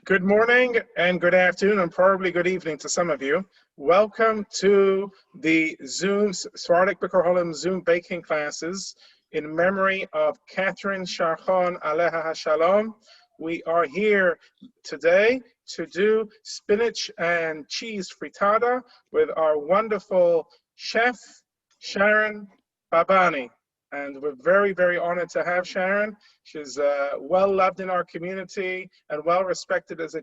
Good morning and good afternoon and probably good evening to some of you. Welcome to the Zoom Sephardic B'Korholim Zoom baking classes in memory of Catherine Sharon Aleha HaShalom. We are here today to do spinach and cheese fritada with our wonderful chef, Sharon Babani. And we're very, very honored to have Sharon. She's well loved in our community and well respected as a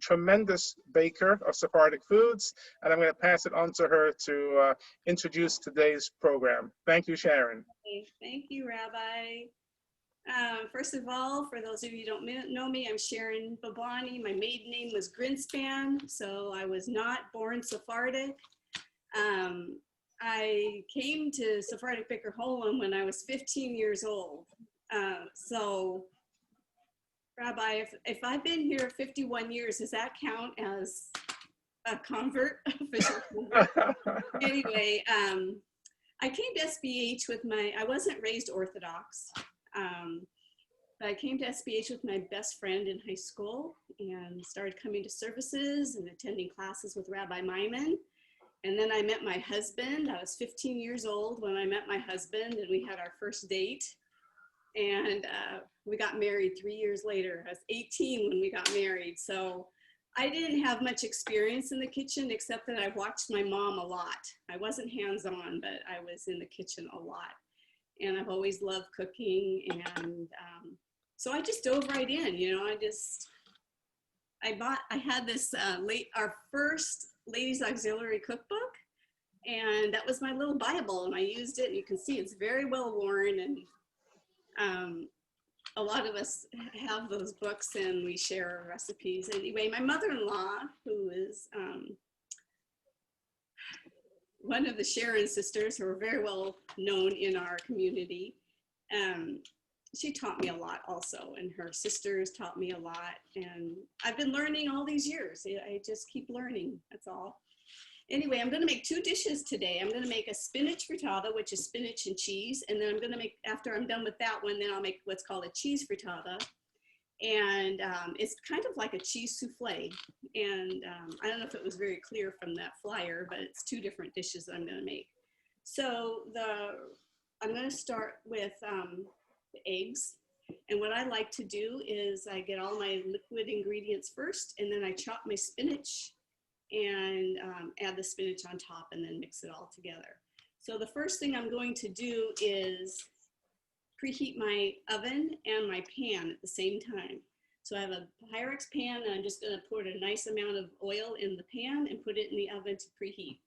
tremendous baker of Sephardic foods. And I'm going to pass it on to her to introduce today's program. Thank you, Sharon. Thank you, Rabbi. First of all, for those of you who don't know me, I'm Sharon Babani. My maiden name was Greenspan, so I was not born Sephardic. I came to Sephardic B'Korholim when I was 15 years old. So, Rabbi, if I've been here 51 years, does that count as a convert, official convert? Anyway, I came to SBH with I wasn't raised Orthodox, but I came to SBH with my best friend in high school and started coming to services and attending classes with Rabbi Maimon. And then I met my husband. I was 15 years old when I met my husband, and we had our first date. And we got married 3 years later. I was 18 when we got married. So I didn't have much experience in the kitchen, except that I watched my mom a lot. I wasn't hands-on, but I was in the kitchen a lot. And I've always loved cooking. And so I just dove right in, you know, I had this our first Ladies Auxiliary cookbook, and that was my little Bible, and I used it, and you can see it's very well worn, and a lot of us have those books and we share recipes. Anyway, my mother-in-law, who is one of the Sharon sisters who are very well known in our community, she taught me a lot also, and her sisters taught me a lot, and I've been learning all these years. I just keep learning, that's all. Anyway, I'm going to make two dishes today. I'm going to make a spinach frittata, which is spinach and cheese, and then I'm going to make, after I'm done with that one, then I'll make what's called a cheese frittata, and it's kind of like a cheese souffle, and I don't know if it was very clear from that flyer, but it's two different dishes that I'm going to make. So I'm going to start with the eggs, and what I like to do is I get all my liquid ingredients first, and then I chop my spinach and add the spinach on top and then mix it all together. So the first thing I'm going to do is preheat my oven and my pan at the same time. So I have a Pyrex pan, and I'm just going to put a nice amount of oil in the pan and put it in the oven to preheat.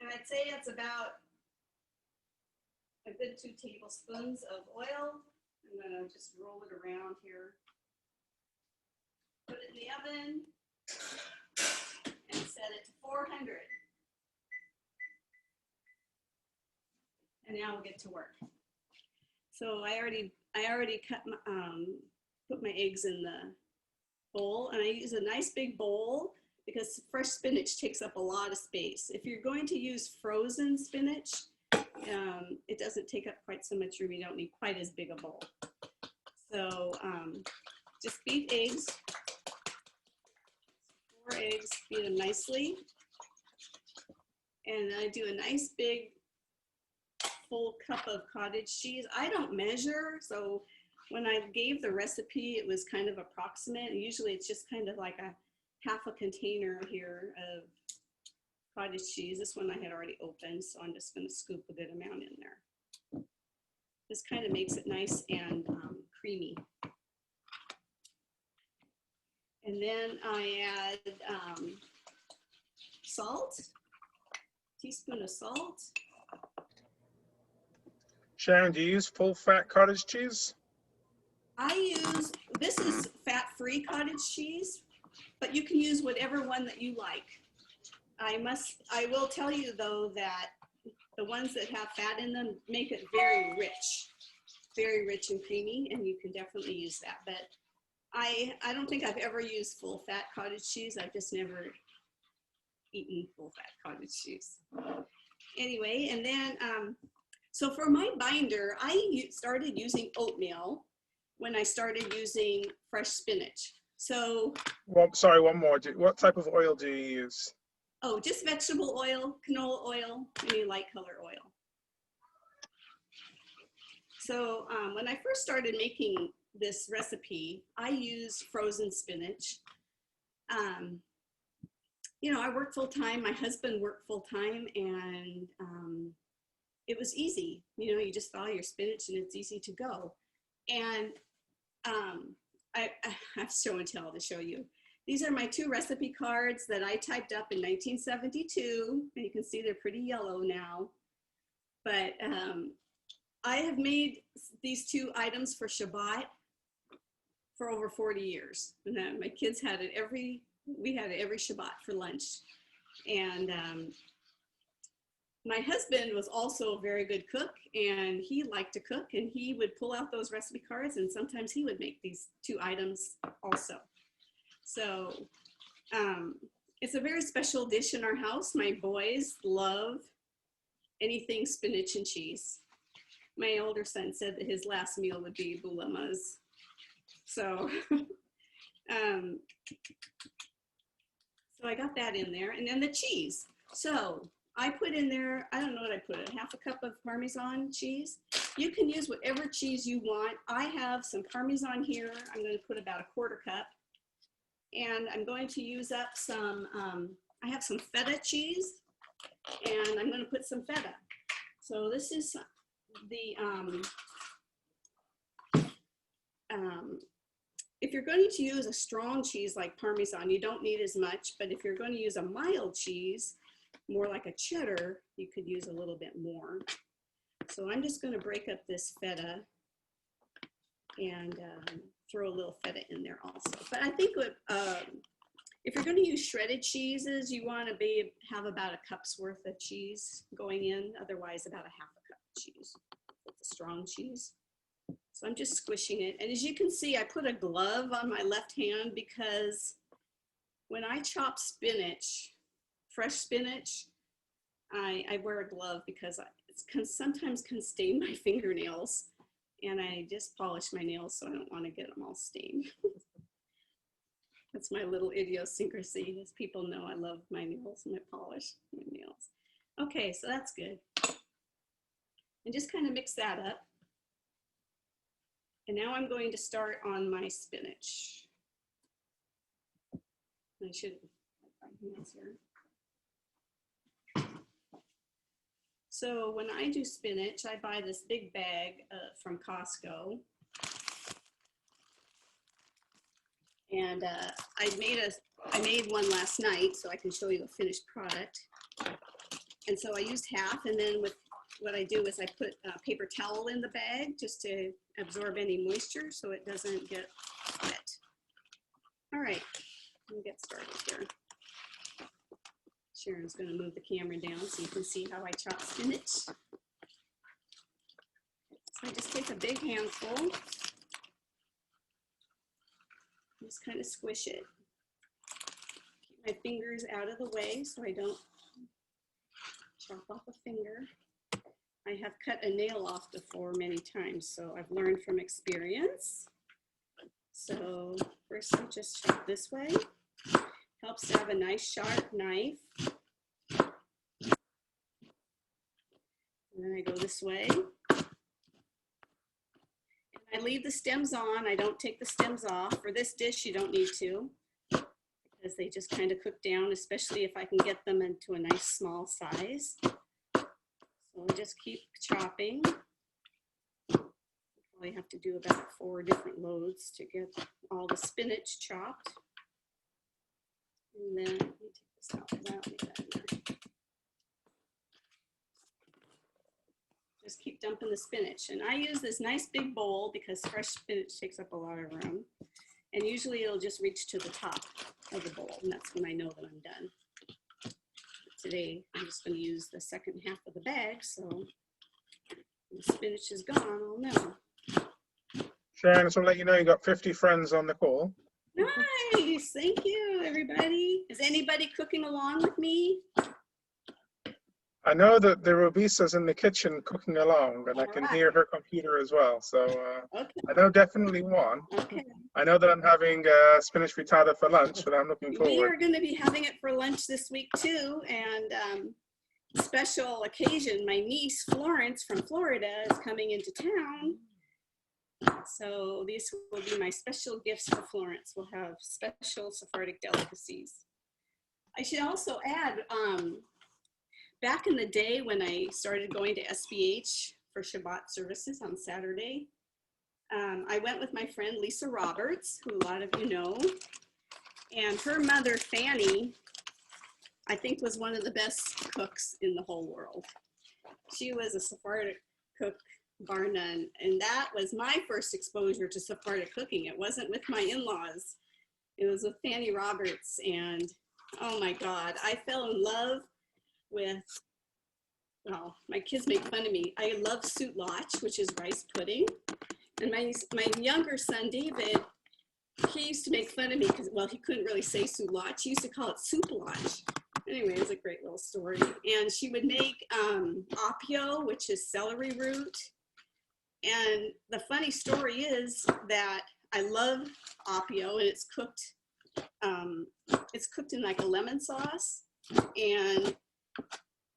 And I'd say it's about a good 2 tablespoons of oil. I'm going to just roll it around here. Put it in the oven and set it to 400. And now we'll get to work. So I already cut put my eggs in the bowl, and I use a nice big bowl because fresh spinach takes up a lot of space. If you're going to use frozen spinach, it doesn't take up quite so much room. You don't need quite as big a bowl. So just beat eggs, 4 eggs, beat them nicely. And I do a nice big full cup of cottage cheese. I don't measure, so when I gave the recipe, it was kind of approximate. Usually it's just kind of like a half a container here of cottage cheese. This one I had already opened, so I'm just going to scoop a good amount in there. This kind of makes it nice and creamy. And then I add salt, teaspoon of salt. Sharon, do you use full fat cottage cheese? This is fat-free cottage cheese, but you can use whatever one that you like. I will tell you though that the ones that have fat in them make it very rich and creamy, and you can definitely use that. But I don't think I've ever used full fat cottage cheese. I've just never eaten full fat cottage cheese. Anyway, and then so for my binder, I started using oatmeal, when I started using fresh spinach. So, Well, sorry, one more. What type of oil do you use? oh, just vegetable oil, canola oil, any light color oil. So when I first started making this recipe, I used frozen spinach. You know, I work full time, my husband worked full time, and it was easy. You know, you just thaw your spinach and it's easy to go. And I have show and tell to show you. These are my 2 recipe cards that I typed up in 1972. And you can see they're pretty yellow now. But I have made these 2 items for Shabbat for over 40 years. And my kids had it we had it every Shabbat for lunch. And my husband was also a very good cook, and he liked to cook, and he would pull out those recipe cards, and sometimes he would make these 2 items also. So it's a very special dish in our house. My boys love anything spinach and cheese. My older son said that his last meal would be bulemas. So, so I got that in there, and then the cheese. So I put in there, I don't know what I put in, half a cup of Parmesan cheese. You can use whatever cheese you want. I have some Parmesan here. I'm going to put about a 1/4 cup. And I'm going to use up some, I have some feta cheese, and I'm going to put some feta. So this is the, if you're going to use a strong cheese like Parmesan, you don't need as much, but if you're going to use a mild cheese, more like a cheddar, you could use a little bit more. So I'm just going to break up this feta and throw a little feta in there also. But I think if you're going to use shredded cheeses, you want to have about a cup's worth of cheese going in, otherwise about a 1/2 cup of cheese. It's a strong cheese. So I'm just squishing it. And as you can see, I put a glove on my left hand because when I chop spinach, fresh spinach, I wear a glove because it sometimes can stain my fingernails, and I just polish my nails so I don't want to get them all stained. That's my little idiosyncrasy. As people know, I love my nails and I polish my nails. Okay, so that's good. And just kind of mix that up. And now I'm going to start on my spinach. I should have my hands here. So when I do spinach, I buy this big bag from Costco. And I made one last night so I can show you a finished product. And so I used half, and then what I do is I put a paper towel in the bag just to absorb any moisture so it doesn't get wet. All right, let me get started here. Sharon's going to move the camera down so you can see how I chop spinach. So I just take a big handful, just kind of squish it. Keep my fingers out of the way so I don't chop off a finger. I have cut a nail off before many times, so I've learned from experience. So first I just chop this way. Helps to have a nice sharp knife. And then I go this way. And I leave the stems on. I don't take the stems off. For this dish, you don't need to, because they just kind of cook down, especially if I can get them into a nice small size. So I just keep chopping. Probably have to do about 4 different loads to get all the spinach chopped. And then let me take this out. Leave that in there. Just keep dumping the spinach. And I use this nice big bowl because fresh spinach takes up a lot of room. And usually it'll just reach to the top of the bowl. And that's when I know that I'm done. But today, I'm just going to use the second half of the bag. So when the spinach is gone, I'll know. Sharon, I just want to let you know you got 50 friends on the call. Nice. Thank you, everybody. Is anybody cooking along with me? I know that the Robisa's in the kitchen cooking along, and I All can right. hear her computer as well. So Okay. I know definitely one. Okay. I know that I'm having spinach frittata for lunch, but I'm looking We forward. are going to be having it for lunch this week too, and special occasion. My niece Florence from Florida is coming into town. So these will be my special gifts for Florence. We'll have special Sephardic delicacies. I should also add, back in the day when I started going to SBH for Shabbat services on Saturday, I went with my friend Lisa Roberts, who a lot of you know, and her mother Fanny, I think, was one of the best cooks in the whole world. She was a Sephardic cook, bar none, and that was my first exposure to Sephardic cooking. It wasn't with my in-laws. It was with Fanny Roberts, and oh my God, I fell in love with, well, my kids make fun of me. I love soutlatch, which is rice pudding. And my younger son, David, he used to make fun of me because, well, he couldn't really say soutlatch. He used to call it soup-lotch. Anyway, it's a great little story. And she would make apio, which is celery root. And the funny story is that I love apio, and it's cooked in like a lemon sauce. And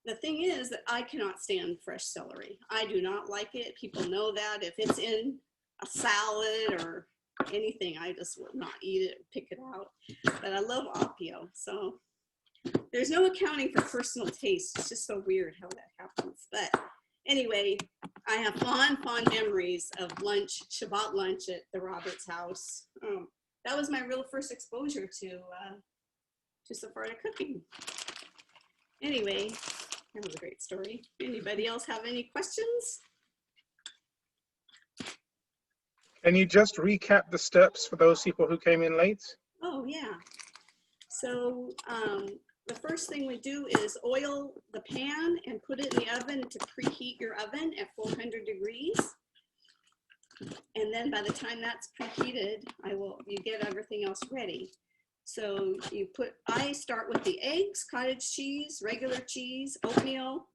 the thing is that I cannot stand fresh celery. I do not like it. People know that. If it's in a salad or anything, I just will not eat it or pick it out. But I love apio. So there's no accounting for personal taste. It's just so weird how that happens. But anyway, I have fond memories of lunch, Shabbat lunch at the Roberts house. That was my real first exposure to Sephardic cooking. Anyway, that was a great story. Anybody else have any questions? Can you just recap the steps for those people who came in late? Oh, yeah. So the first thing we do is oil the pan and put it in the oven to preheat your oven at 400 degrees. And then by the time that's preheated, you get everything else ready. So I start with the eggs, cottage cheese, regular cheese, oatmeal,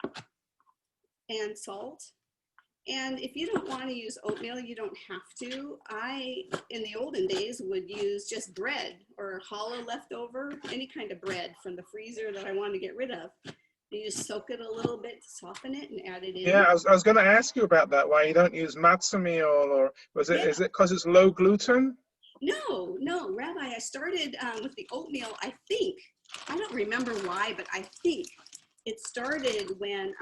and salt. And if you don't want to use oatmeal, you don't have to. In the olden days, would use just bread or challah leftover, any kind of bread from the freezer that I want to get rid of. You just soak it a little bit to soften it and add it in. Yeah, I was going to ask you about that, why you don't use matzah meal, or is it because it's low gluten? No, Rabbi, I started with the oatmeal, I think. I don't remember why, but I think it started when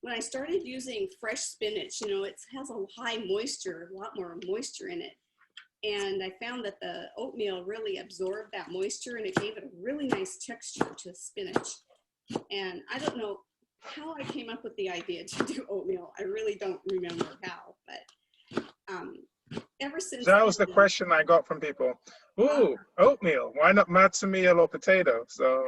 I started using fresh spinach. It has a high moisture, a lot more moisture in it. And I found that the oatmeal really absorbed that moisture, and it gave it a really nice texture to spinach. And I don't know how I came up with the idea to do oatmeal. I really don't remember how, but ever since That was the question I got from people. Ooh, oatmeal. Why not matzah meal or potato? So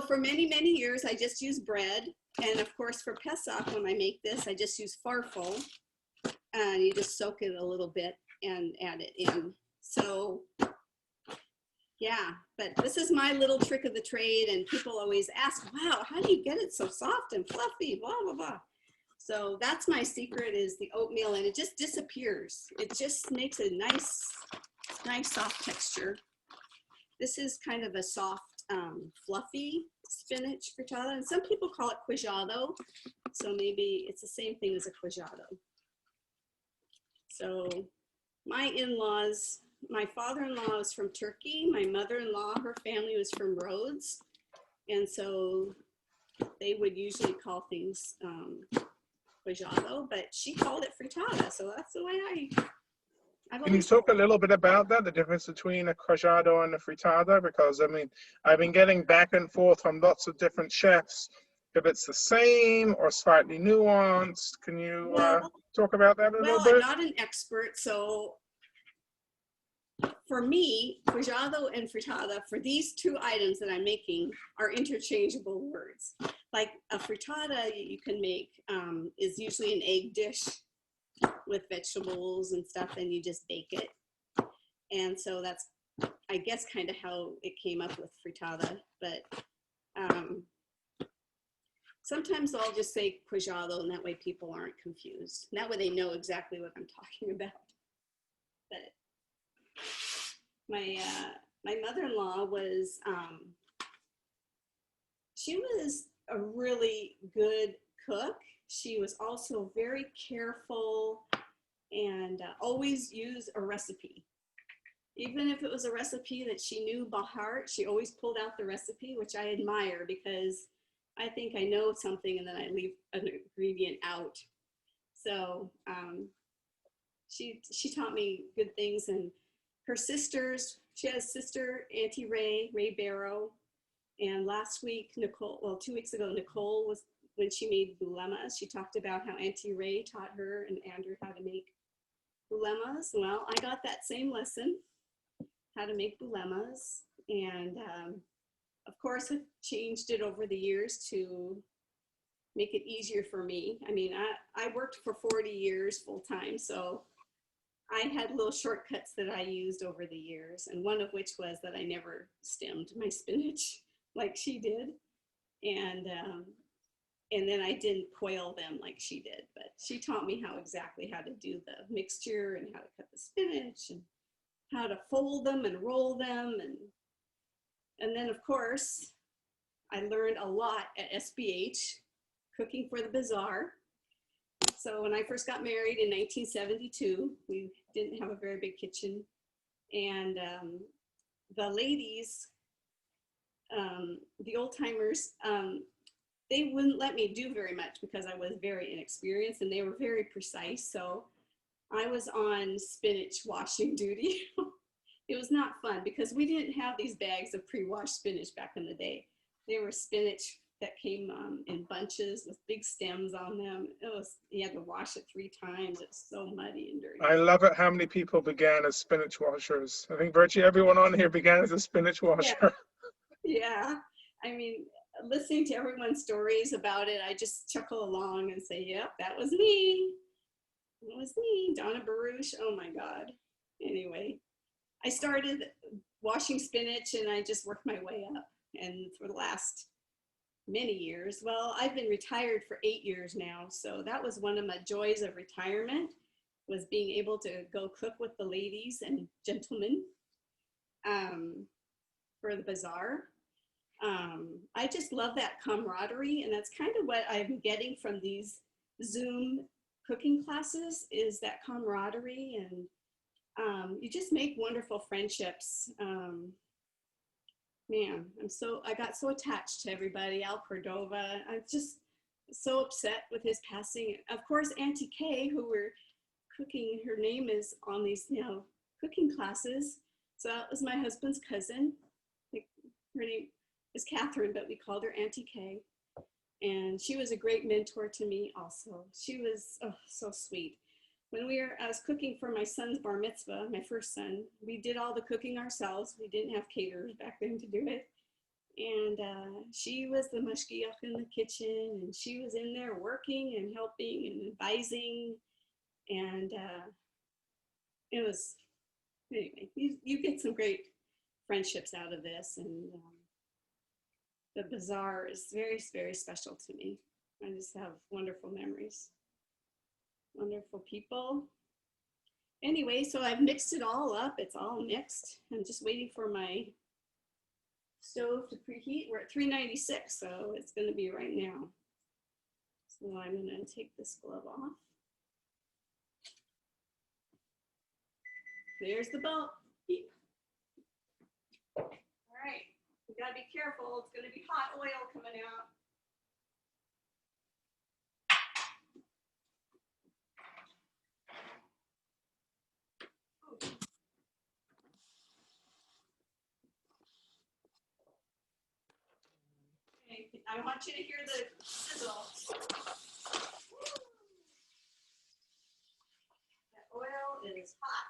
for many, many years, I just used bread. And of course, for Pesach, when I make this, I just use farfel. And you just soak it a little bit and add it in. So yeah, but this is my little trick of the trade. And people always ask, wow, how do you get it so soft and fluffy, blah, blah, blah. So that's my secret, is the oatmeal, and it just disappears. It just makes a nice soft texture. This is kind of a soft, fluffy spinach frittata, and some people call it Quajado. So maybe it's the same thing as a Quajado. So my in-laws, my father-in-law is from Turkey. My mother-in-law, her family was from Rhodes. And so they would usually call things Quajado, but she called it frittata. So that's the way can you talk a little bit about that, the difference between a Quajado and a frittata? Because, I mean, I've been getting back and forth from lots of different chefs if it's the same or slightly nuanced. Can you talk about that a little bit? Well, I'm not an expert, so for me, Quajado and frittata, for these two items that I'm making, are interchangeable words. Like a frittata you can make is usually an egg dish with vegetables and stuff, and you just bake it. And so that's, I guess, kind of how it came up with frittata. But sometimes I'll just say Quajado, and that way people aren't confused. And that way they know exactly what I'm talking about. But my mother-in-law was, she was a really good cook. She was also very careful and always used a recipe. Even if it was a recipe that she knew by heart, she always pulled out the recipe, which I admire because I think I know something and then I leave an ingredient out. So she taught me good things. And her sisters, she has a sister, Auntie Ray Barrow. And last week, Nicole, well, 2 weeks ago, Nicole was, when she made bulemas, she talked about how Auntie Ray taught her and Andrew how to make bulemas. Well, I got that same lesson, how to make bulemas. And of course, I've changed it over the years to make it easier for me. I mean, I worked for 40 years full time, so I had little shortcuts that I used over the years, and one of which was that I never stemmed my spinach like she did. And then I didn't coil them like she did, but she taught me exactly how to do the mixture and how to cut the spinach and how to fold them and roll them. And then of course, I learned a lot at SBH, cooking for the bazaar. So when I first got married in 1972, we didn't have a very big kitchen. And the ladies, the old timers, they wouldn't let me do very much because I was very inexperienced and they were very precise. So I was on spinach washing duty. It was not fun because we didn't have these bags of pre-washed spinach back in the day. They were spinach that came in bunches with big stems on them. You had to wash it 3 times. It's so muddy and dirty. I love it how many people began as spinach washers. I think virtually everyone on here began as a spinach washer. Yeah. I mean, listening to everyone's stories about it, I just chuckle along and say, yep, that was me. It was me, Donna Baruch. Oh my God. Anyway, I started washing spinach and I just worked my way up. And for the last many years, well, I've been retired for 8 years now. So that was one of my joys of retirement, was being able to go cook with the ladies and gentlemen for the bazaar. I just love that camaraderie, and that's kind of what I'm getting from these Zoom cooking classes, is that camaraderie, and you just make wonderful friendships. Man, I got so attached to everybody. Al Cordova, I'm just so upset with his passing. Of course, Auntie Kay, who we're cooking, her name is on these, cooking classes. So that was my husband's cousin. Her name is Catherine, but we called her Auntie Kay. And she was a great mentor to me also. She was so sweet. When I was cooking for my son's bar mitzvah, my first son, we did all the cooking ourselves. We didn't have caterers back then to do it. And she was the mashgiach in the kitchen, and she was in there working and helping and advising. And it was, anyway, you get some great friendships out of this. And the bazaar is very, very special to me. I just have wonderful memories. Wonderful people. Anyway, so I've mixed it all up. It's all mixed. I'm just waiting for my stove to preheat. We're at 396, so it's going to be right now. So I'm going to take this glove off. There's the belt. Beep. All right, we got to be careful. It's going to be hot oil coming out. I want you to hear the sizzle. The oil is hot,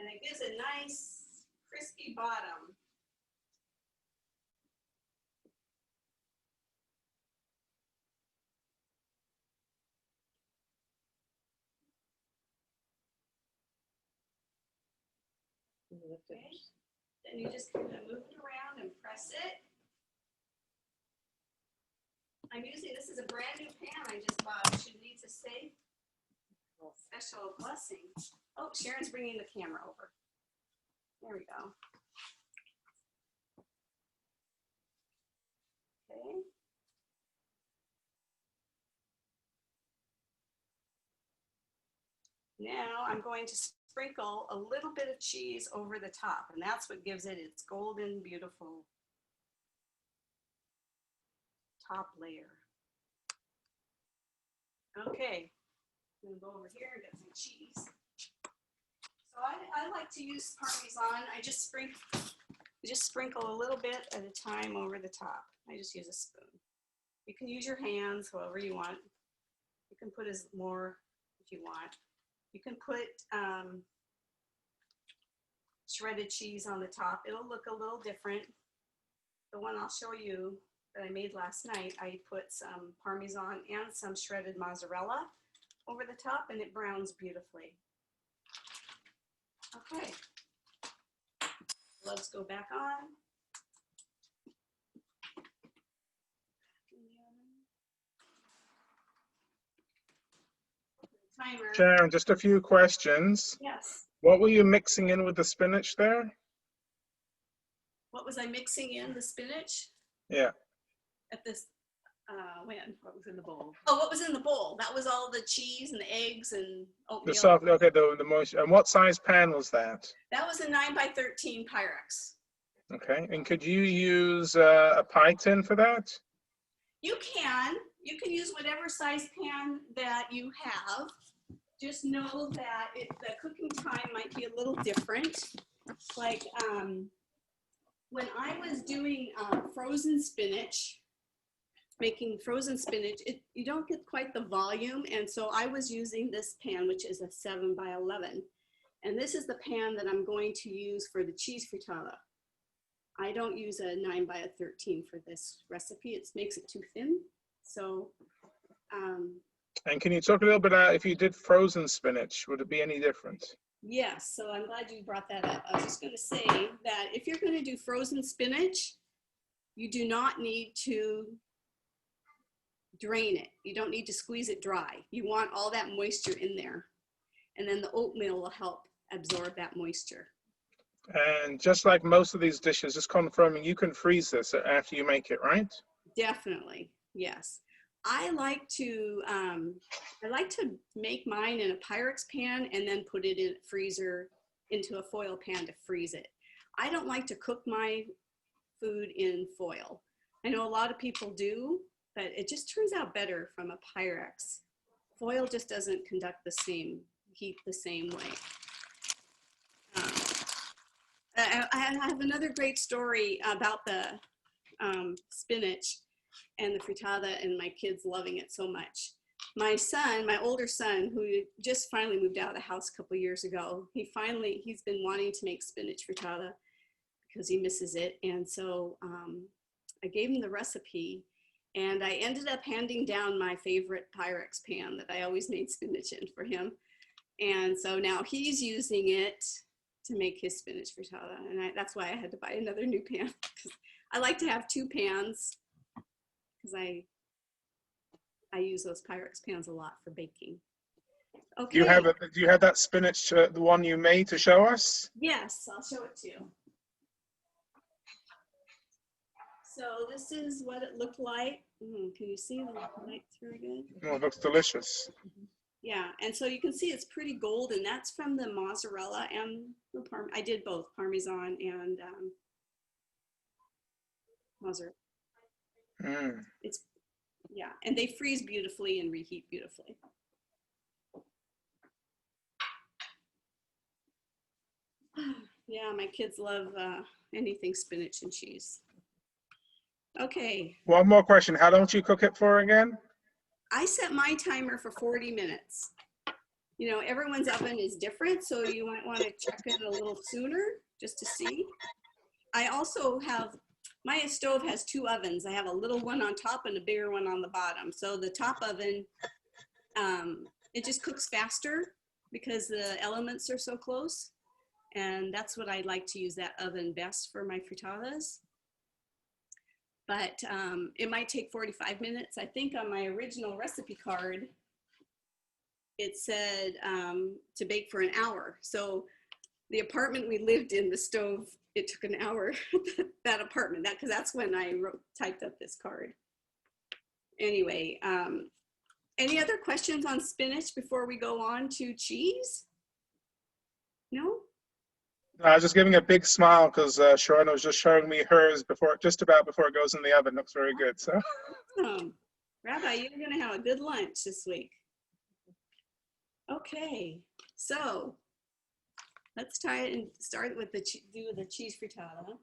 and it gives a nice crispy bottom. Okay. Then you just kind of move it around and press it. I'm using, this is a brand new pan I just bought, which needs a safe special blessing. Oh, Sharon's bringing the camera over. There we go. Okay. Now I'm going to sprinkle a little bit of cheese over the top, and that's what gives it its golden, beautiful top layer. Okay, I'm gonna go over here and get some cheese. So I like to use Parmesan. I just sprinkle a little bit at a time over the top. I just use a spoon. You can use your hands, however you want. You can put as more if you want. You can put shredded cheese on the top. It'll look a little different. The one I'll show you that I made last night, I put some Parmesan and some shredded mozzarella over the top, and it browns beautifully. Okay, gloves go back on. Timer. Sharon, just a few questions. Yes. What were you mixing in with the spinach there? What was I mixing in? The spinach? Yeah. At this, when? What was in the bowl? Oh, what was in the bowl? That was all the cheese and the eggs and oatmeal. The soft, okay, the moisture. And what size pan was that? That was a 9x13 Pyrex. Okay, and could you use a pie tin for that? You can use whatever size pan that you have. Just know that the cooking time might be a little different. Like when I was doing frozen spinach, making frozen spinach, you don't get quite the volume, and so I was using this pan, which is a 7x11, and this is the pan that I'm going to use for the cheese frittata. I don't use a 9x13 for this recipe. It makes it too thin. So. And can you talk a little bit about if you did frozen spinach, would it be any different? Yes, so I'm glad you brought that up. I was just going to say that if you're going to do frozen spinach, you do not need to drain it. You don't need to squeeze it dry. You want all that moisture in there. And then the oatmeal will help absorb that moisture. And just like most of these dishes, just confirming you can freeze this after you make it, right? Definitely, yes. I like to make mine in a Pyrex pan and then put it in a freezer into a foil pan to freeze it. I don't like to cook my food in foil. I know a lot of people do, but it just turns out better from a Pyrex. Foil just doesn't conduct the same heat the same way. I have another great story about the spinach and the frittata and my kids loving it so much. My son, my older son, who just finally moved out of the house a couple years ago, he's been wanting to make spinach frittata because he misses it. And so I gave him the recipe, and I ended up handing down my favorite Pyrex pan that I always made spinach in for him. And so now he's using it to make his spinach frittata. And that's why I had to buy another new pan. I like to have two pans because I use those Pyrex pans a lot for baking. Okay. Do you have that spinach, the one you made, to show us? Yes, I'll show it to you. So this is what it looked like. Can you see the light through good? Oh, it looks delicious. Yeah, and so you can see it's pretty golden. That's from the mozzarella and the I did both Parmesan and mozzarella. It's, yeah, and they freeze beautifully and reheat beautifully. Yeah, my kids love anything spinach and cheese. Okay. One more question. How long do you cook it for again? I set my timer for 40 minutes. You know, everyone's oven is different, so you might want to check it a little sooner just to see. I also have, my stove has two ovens. I have a little one on top and a bigger one on the bottom. So the top oven, it just cooks faster because the elements are so close. And that's what I like to use that oven best for my frittatas. but it might take 45 minutes. I think on my original recipe card, it said to bake for an hour. So the apartment we lived in, the stove, it took an hour, that apartment, because that's when I typed up this card. Anyway, any other questions on spinach before we go on to cheese? No? I was just giving a big smile because Sharon was just showing me hers just about before it goes in the oven. Looks very good. So. Rabbi, you're going to have a good lunch this week. Okay, so let's try it and start with the cheese frittata.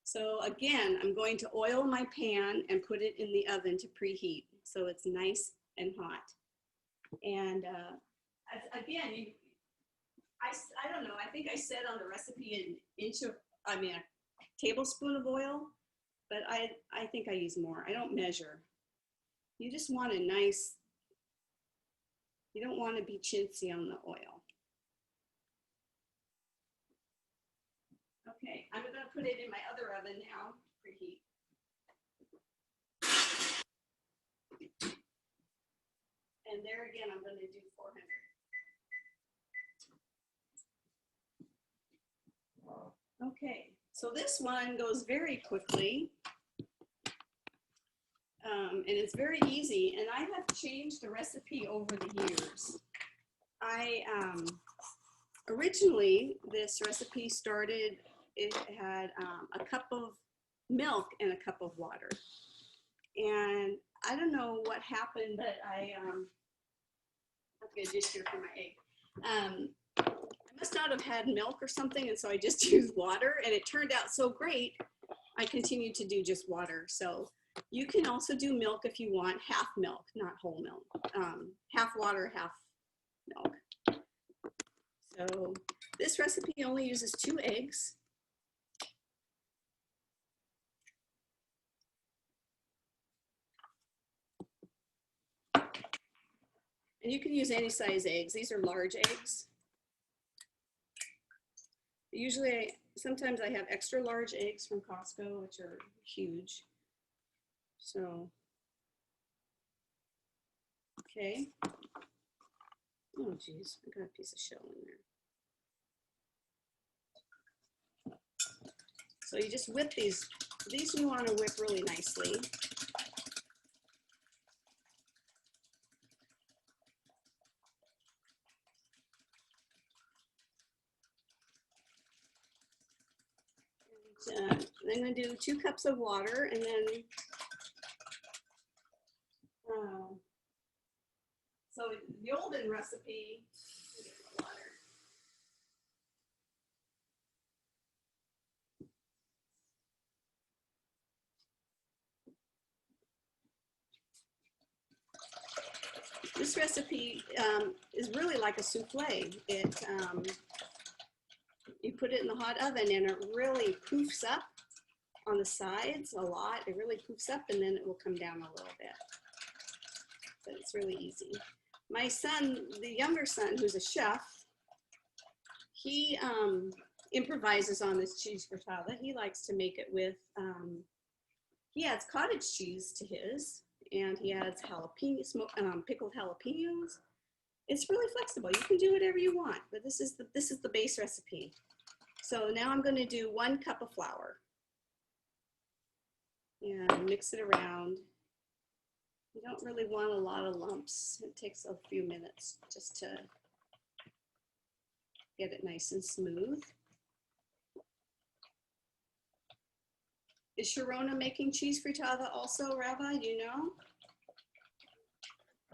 So again, I'm going to oil my pan and put it in the oven to preheat so it's nice and hot. And again, I don't know, I think I said on the recipe a tablespoon of oil, but I think I use more. I don't measure. You just want a nice, you don't want to be chintzy on the oil. Okay, I'm going to put it in my other oven now, preheat. And there again, I'm going to do 400. Okay, so this one goes very quickly. And it's very easy, and I have changed the recipe over the years. Originally, this recipe started, it had a cup of milk and a cup of water. And I don't know what happened, but I have to get a dish here for my egg. I must not have had milk or something, and so I just used water, and it turned out so great, I continued to do just water. So you can also do milk if you want, half milk, not whole milk. Half water, half milk. So this recipe only uses 2 eggs. And you can use any size eggs. These are large eggs. Usually, sometimes I have extra large eggs from Costco, which are huge. So, okay. Oh geez, I got a piece of shell in there. So you just whip these you want to whip really nicely. And, I'm going to do 2 cups of water, and then so the olden recipe, water. This recipe is really like a souffle. You put it in the hot oven and it really poofs up on the sides a lot. It really poofs up and then it will come down a little bit. But it's really easy. My son, the younger son, who's a chef, he improvises on this cheese frittata. He likes to make it with, he adds cottage cheese to his, and he adds jalapenos, pickled jalapenos. It's really flexible. You can do whatever you want, but this is the base recipe. So now I'm going to do 1 cup of flour and mix it around. You don't really want a lot of lumps. It takes a few minutes just to get it nice and smooth. Is Sharona making cheese frittata also, Rabbi? Do you know?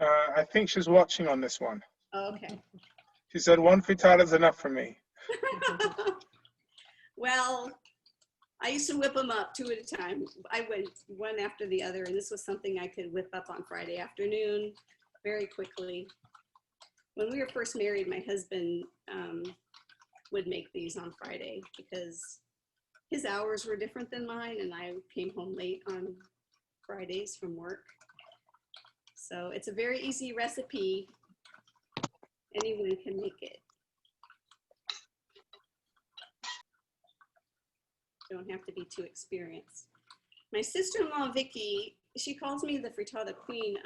I think she's watching on this one. Oh, okay. She said 1 frittata is enough for me. Well, I used to whip them up 2 at a time. I went one after the other, and this was something I could whip up on Friday afternoon very quickly. When we were first married, my husband would make these on Friday because his hours were different than mine, and I came home late on Fridays from work. So it's a very easy recipe. Anyone can make it. Don't have to be too experienced. My sister-in-law, Vicky, she calls me the frittata queen.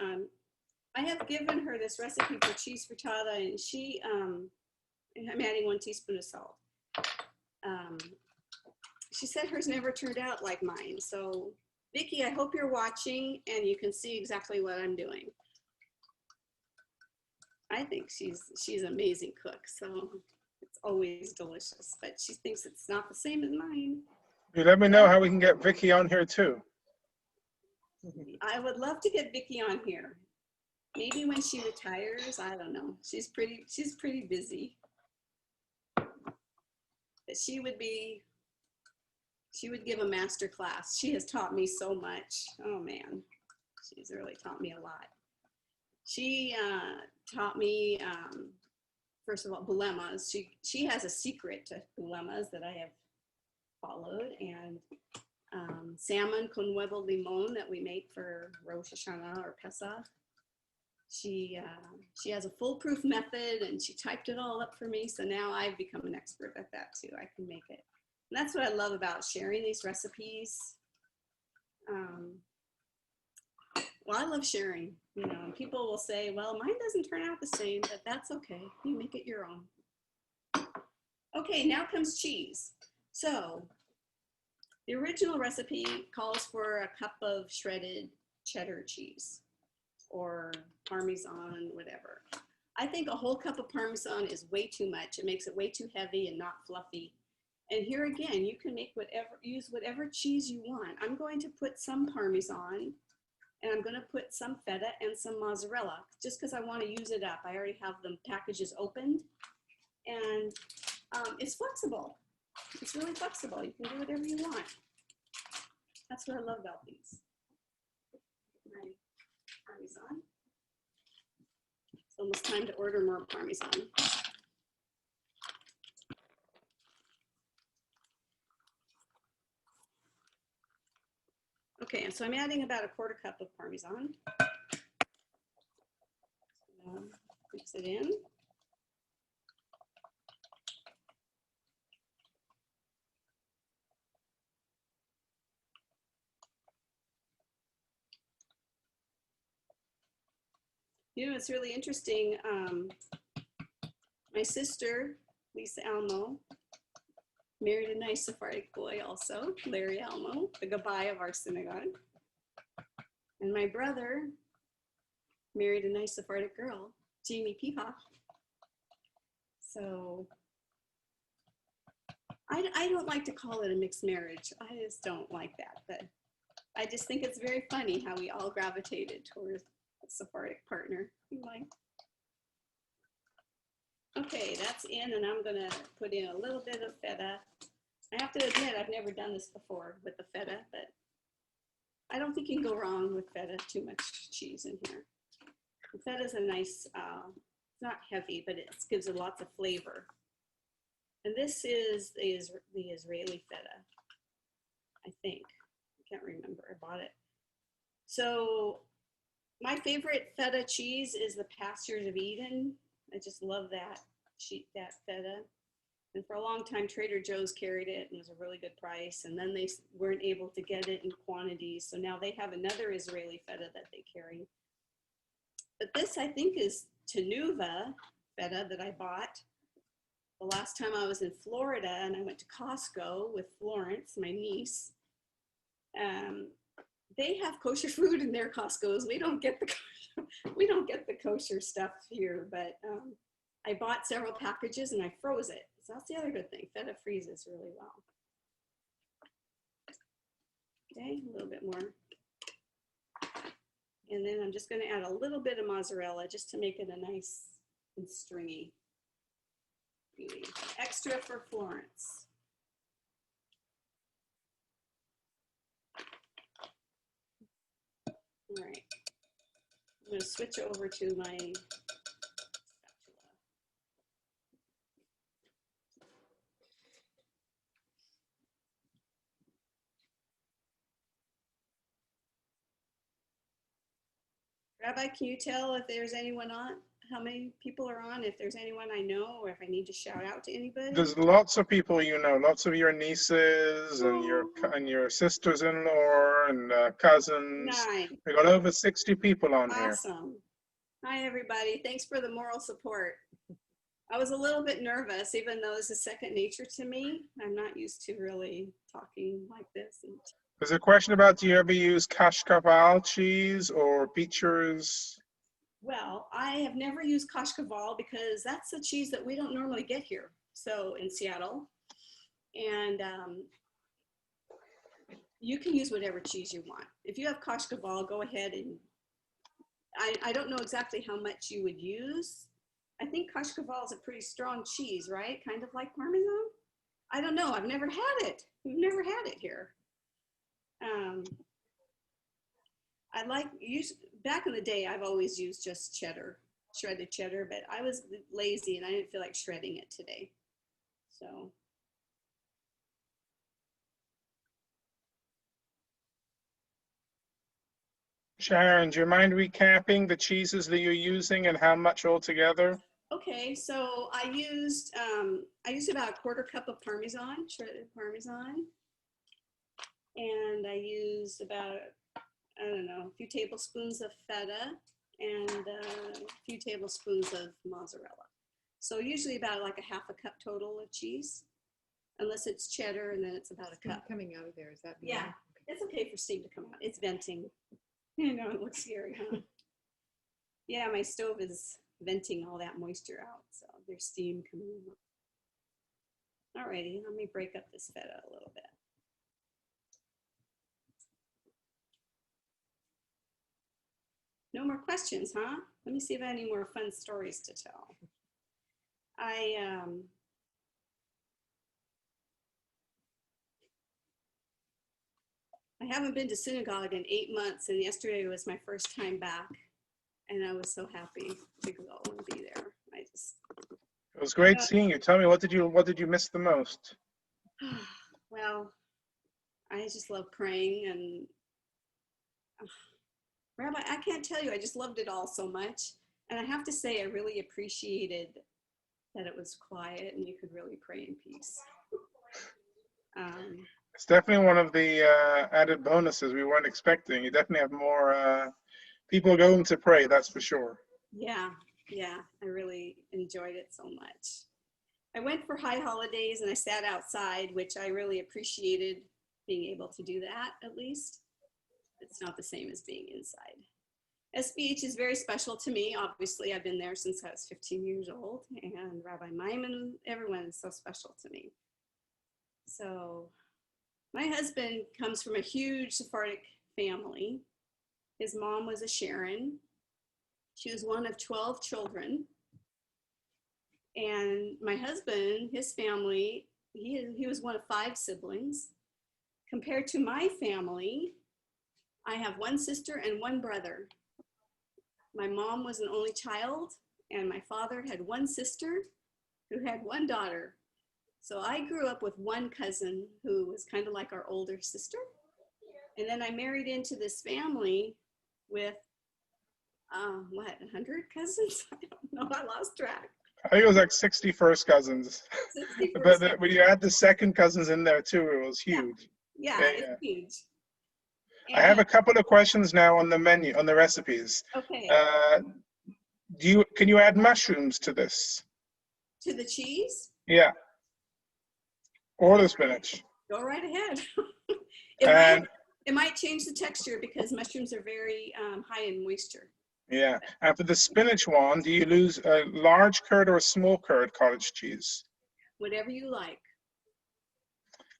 I have given her this recipe for cheese frittata, and I'm adding 1 teaspoon of salt. She said hers never turned out like mine. So Vicky, I hope you're watching and you can see exactly what I'm doing. I think she's an amazing cook, so it's always delicious, but she thinks it's not the same as mine. You let me know how we can get Vicky on here too. I would love to get Vicky on here. Maybe when she retires, I don't know. She's pretty busy. But she would give a master class. She has taught me so much. Oh man, she's really taught me a lot. She taught me, first of all, bulemas. She has a secret to bulemas that I have followed, and salmon con huevo limon that we make for Rosh Hashanah or Pesach. She has a foolproof method, and she typed it all up for me. So now I've become an expert at that too. I can make it. And that's what I love about sharing these recipes. Well, I love sharing, you know, and people will say, well, mine doesn't turn out the same, but that's okay. You make it your own. Okay, now comes cheese. So the original recipe calls for a cup of shredded cheddar cheese or Parmesan, whatever. I think a whole cup of Parmesan is way too much. It makes it way too heavy and not fluffy. And here again, you can use whatever cheese you want. I'm going to put some Parmesan, and I'm going to put some feta and some mozzarella just because I want to use it up. I already have the packages opened, and it's flexible. It's really flexible. You can do whatever you want. That's what I love about these. My Parmesan. It's almost time to order more Parmesan. Okay, so I'm adding about a 1/4 cup of Parmesan. Mix it in. You know, it's really interesting. My sister, Lisa Almo, married a nice Sephardic boy also, Larry Almo, the Gabbai of our synagogue. And my brother married a nice Sephardic girl, Jamie Peahoff. So I don't like to call it a mixed marriage. I just don't like that. But I just think it's very funny how we all gravitated towards a Sephardic partner. Okay, that's in, and I'm gonna put in a little bit of feta. I have to admit, I've never done this before with the feta, but I don't think you can go wrong with feta, too much cheese in here. The feta is a nice, it's not heavy, but it gives it lots of flavor. And this is the Israeli feta, I think. I can't remember, I bought it. So my favorite feta cheese is the Pastures of Eden. I just love that feta. And for a long time, Trader Joe's carried it and it was a really good price. And then they weren't able to get it in quantities. So now they have another Israeli feta that they carry. But this, I think, is Tenuva feta that I bought the last time I was in Florida, and I went to Costco with Florence, my niece. They have kosher food in their Costco's. We don't get the kosher stuff here, but I bought several packages and I froze it. So that's the other good thing. Feta freezes really well. Okay, a little bit more. And then I'm just going to add a little bit of mozzarella just to make it a nice and stringy. Extra for Florence. All right. I'm going to switch over to my spatula. Rabbi, can you tell if there's anyone on how many people are on, if there's anyone I know, or if I need to shout out to anybody. There's lots of people you know, lots of your nieces and Oh, your sisters-in-law and cousins. nice. We got over 60 people on here. Awesome. Hi, everybody. Thanks for the moral support. I was a little bit nervous, even though this is second nature to me. I'm not used to really talking like this. And There's a question about, do you ever use Cashkaval cheese or Beecher's? well, I have never used Cashkaval because that's a cheese that we don't normally get here. So in Seattle, and you can use whatever cheese you want. If you have Cashkaval, go ahead and I don't know exactly how much you would use. I think Cashkaval is a pretty strong cheese, right? Kind of like Parmesan. I don't know. I've never had it. We've never had it here. I like back in the day. I've always used just cheddar, shredded cheddar, but I was lazy and I didn't feel like shredding it today. So. Sharon, do you mind recapping the cheeses that you're using and how much altogether? Okay, so I used about a quarter cup of Parmesan, shredded Parmesan, and I used about, I don't know, a few tablespoons of feta and a few tablespoons of mozzarella. So usually about like a half a cup total of cheese, unless it's cheddar, and then it's about a cup. Coming out of there, is that? Yeah, it's okay for steam to come out. It's venting. You know, it looks scary, huh? Yeah, my stove is venting all that moisture out, so there's steam coming out. Alrighty, let me break up this feta a little bit. No more questions, huh? Let me see if I have any more fun stories to tell. I haven't been to synagogue in 8 months, and yesterday was my first time back, and I was so happy to go and be there. It was great seeing you. Tell me, what did you miss the most? Well, I just love praying, and Rabbi, I can't tell you, I just loved it all so much. And I have to say, I really appreciated that it was quiet and you could really pray in peace. It's definitely one of the added bonuses we weren't expecting. You definitely have more people going to pray, that's for sure. Yeah, I really enjoyed it so much. I went for high holidays and I sat outside, which I really appreciated being able to do that, at least. It's not the same as being inside. SBH is very special to me. Obviously, I've been there since I was 15 years old, and Rabbi Maimon, everyone is so special to me. So my husband comes from a huge Sephardic family. His mom was a Sharon. She was one of 12 children. And my husband, his family, he was one of 5 siblings. Compared to my family, I have 1 sister and 1 brother. My mom was an only child, and my father had 1 sister who had 1 daughter. So I grew up with 1 cousin who was kind of like our older sister. And then I married into this family with, 100 cousins? I don't know, I lost track. I think it was like 60 first cousins. 60 But when you add the second cousins in there too, it was huge. Yeah, it's huge. I have a couple of questions now on the menu, on the recipes. Okay. Can you add mushrooms to this? To the cheese? Yeah. Or the spinach. Go right ahead. It might change the texture because mushrooms are very high in moisture. Yeah. And for the spinach one, do you use a large curd or a small curd cottage cheese? Whatever you like.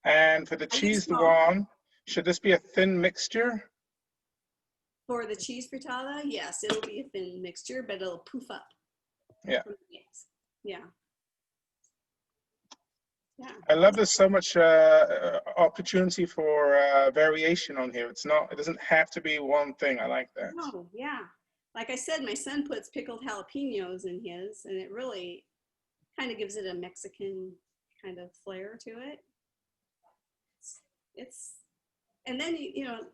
And for the cheese one, should this be a thin mixture? For the cheese frittata, yes, it'll be a thin mixture, but it'll poof up. Yeah. Yeah. I love there's so much opportunity for variation on here. It doesn't have to be one thing. I like that. Oh, yeah. Like I said, my son puts pickled jalapenos in his, and it really kind of gives it a Mexican kind of flair to it. And then,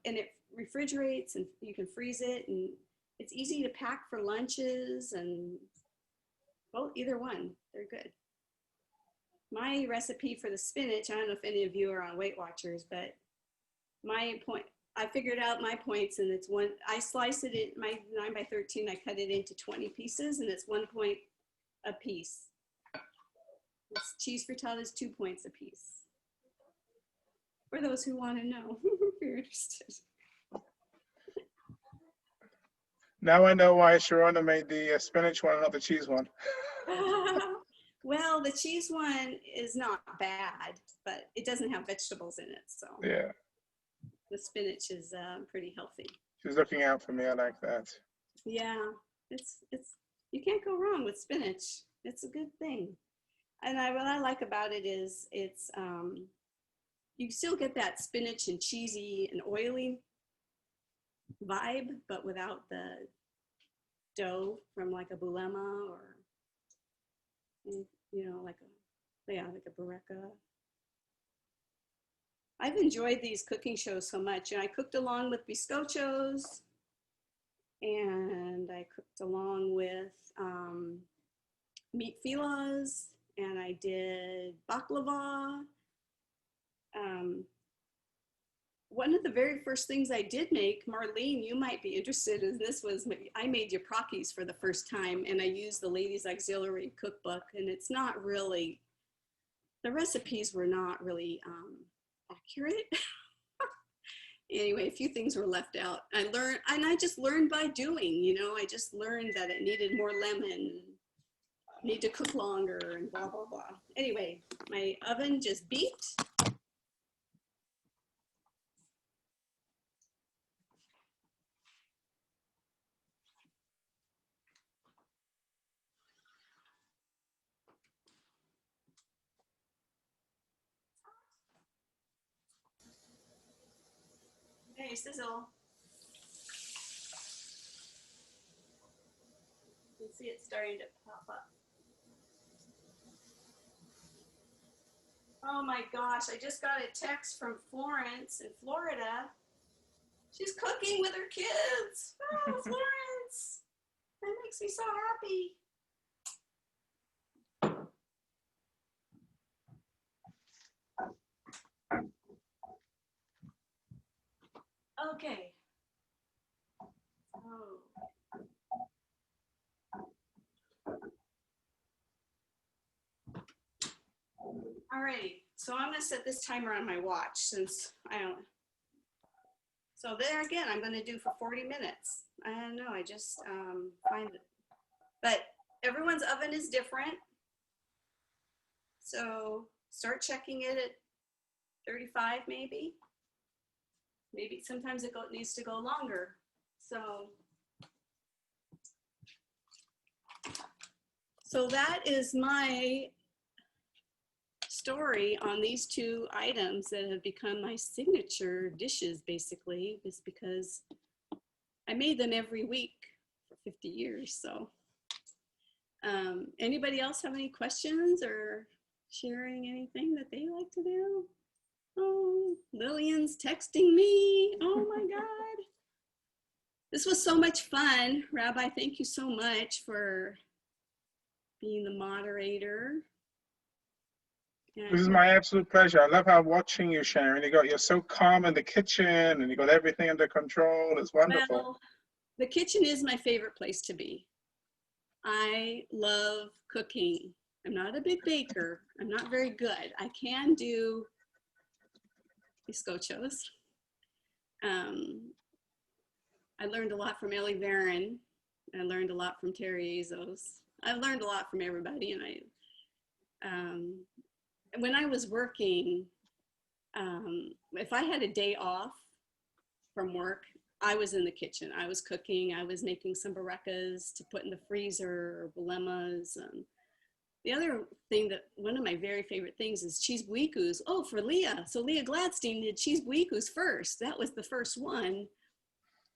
and it refrigerates and you can freeze it, and it's easy to pack for lunches, and Well, either one, they're good. My recipe for the spinach, I don't know if any of you are on Weight Watchers, but I figured out my points, and it's one, I slice it in my 9 by 13, I cut it into 20 pieces, and it's 1 point a piece. This cheese frittata is 2 points a piece. For those who want to know, if you're interested. Now I know why Sharon made the spinach one and not the cheese one. Well, the cheese one is not bad, but it doesn't have vegetables in it, so Yeah, the spinach is pretty healthy. she's looking out for me. I like that. Yeah, it's you can't go wrong with spinach. It's a good thing. And what I like about it is it's you still get that spinach and cheesy and oily vibe, but without the dough from like a bulema or, you know, like a bureka. I've enjoyed these cooking shows so much. And I cooked along with biscochos, and I cooked along with meat filas, and I did baklava. One of the very first things I did make, Marlene, you might be interested in this, was I made yaprakis for the first time, and I used the Ladies Auxiliary cookbook, and it's not really, the recipes were not really accurate. Anyway, a few things were left out. I just learned by doing, you know, I just learned that it needed more lemon, need to cook longer, and blah, blah, blah. Anyway, my oven just beeped. Hey, sizzle. You can see it starting to pop up. Oh my gosh, I just got a text from Florence in Florida. She's cooking with her kids. Oh, Florence. That makes me so happy. Okay. Oh. Alrighty, so I'm gonna set this timer on my watch since I don't. So there again, I'm gonna do for 40 minutes. I don't know, I just find it. But everyone's oven is different. So start checking it at 35 maybe. Maybe sometimes it needs to go longer. So that is my story on these two items that have become my signature dishes, basically, is because I made them every week for 50 years. So anybody else have any questions or sharing anything that they like to do? Oh, Lillian's texting me. Oh my God. This was so much fun. Rabbi, thank you so much for being the moderator. This is my absolute pleasure. I love how watching you, Sharon. You're so calm in the kitchen, and you got everything under control. It's wonderful. Well, the kitchen is my favorite place to be. I love cooking. I'm not a big baker. I'm not very good. I can do bizcochos. I learned a lot from Ellie Varon. I learned a lot from Terry Azos. I've learned a lot from everybody, and when I was working, if I had a day off from work, I was in the kitchen. I was cooking. I was making some barekas to put in the freezer, or bulemas. The other thing one of my very favorite things is cheese buikus. Oh, for Leah. So Leah Gladstein did cheese buikus first. That was the first one.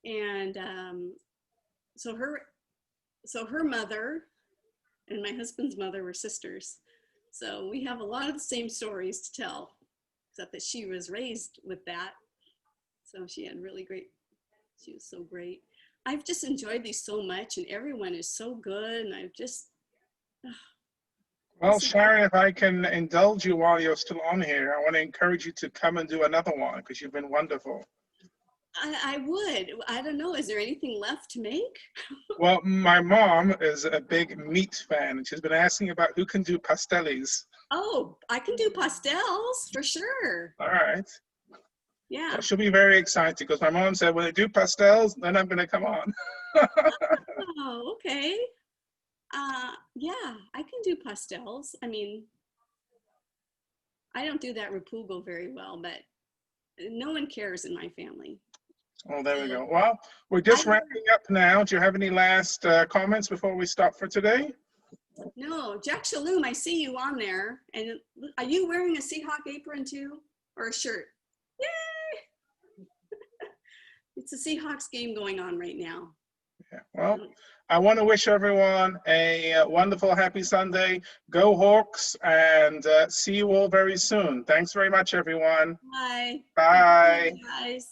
And so her mother and my husband's mother were sisters. So we have a lot of the same stories to tell, except that she was raised with that. So she was so great. I've just enjoyed these so much, and everyone is so good. And Well, See, Sharon, if I can indulge you while you're still on here, I want to encourage you to come and do another one because you've been wonderful. I would. I don't know. Is there anything left to make? Well, my mom is a big meat fan, and she's been asking about who can do pastelis. Oh, I can do pastels for sure. All right. Yeah. Well, she'll be very excited because my mom said, when they do pastels, then I'm going to come on. Oh, okay. Yeah, I can do pastels. I mean, I don't do that rapugo very well, but no one cares in my family. Oh, there we So go. Well, we're I just wrapping up now. Do you have any last comments before we stop for today? no, Jack Shalom, I see you on there. And are you wearing a Seahawk apron too? Or a shirt? Yay! It's a Seahawks game going on right now. Yeah. Well, I want to wish everyone a wonderful, happy Sunday. Go Hawks, and see you all very soon. Thanks very much, everyone. Bye. Have a good Bye. night, guys.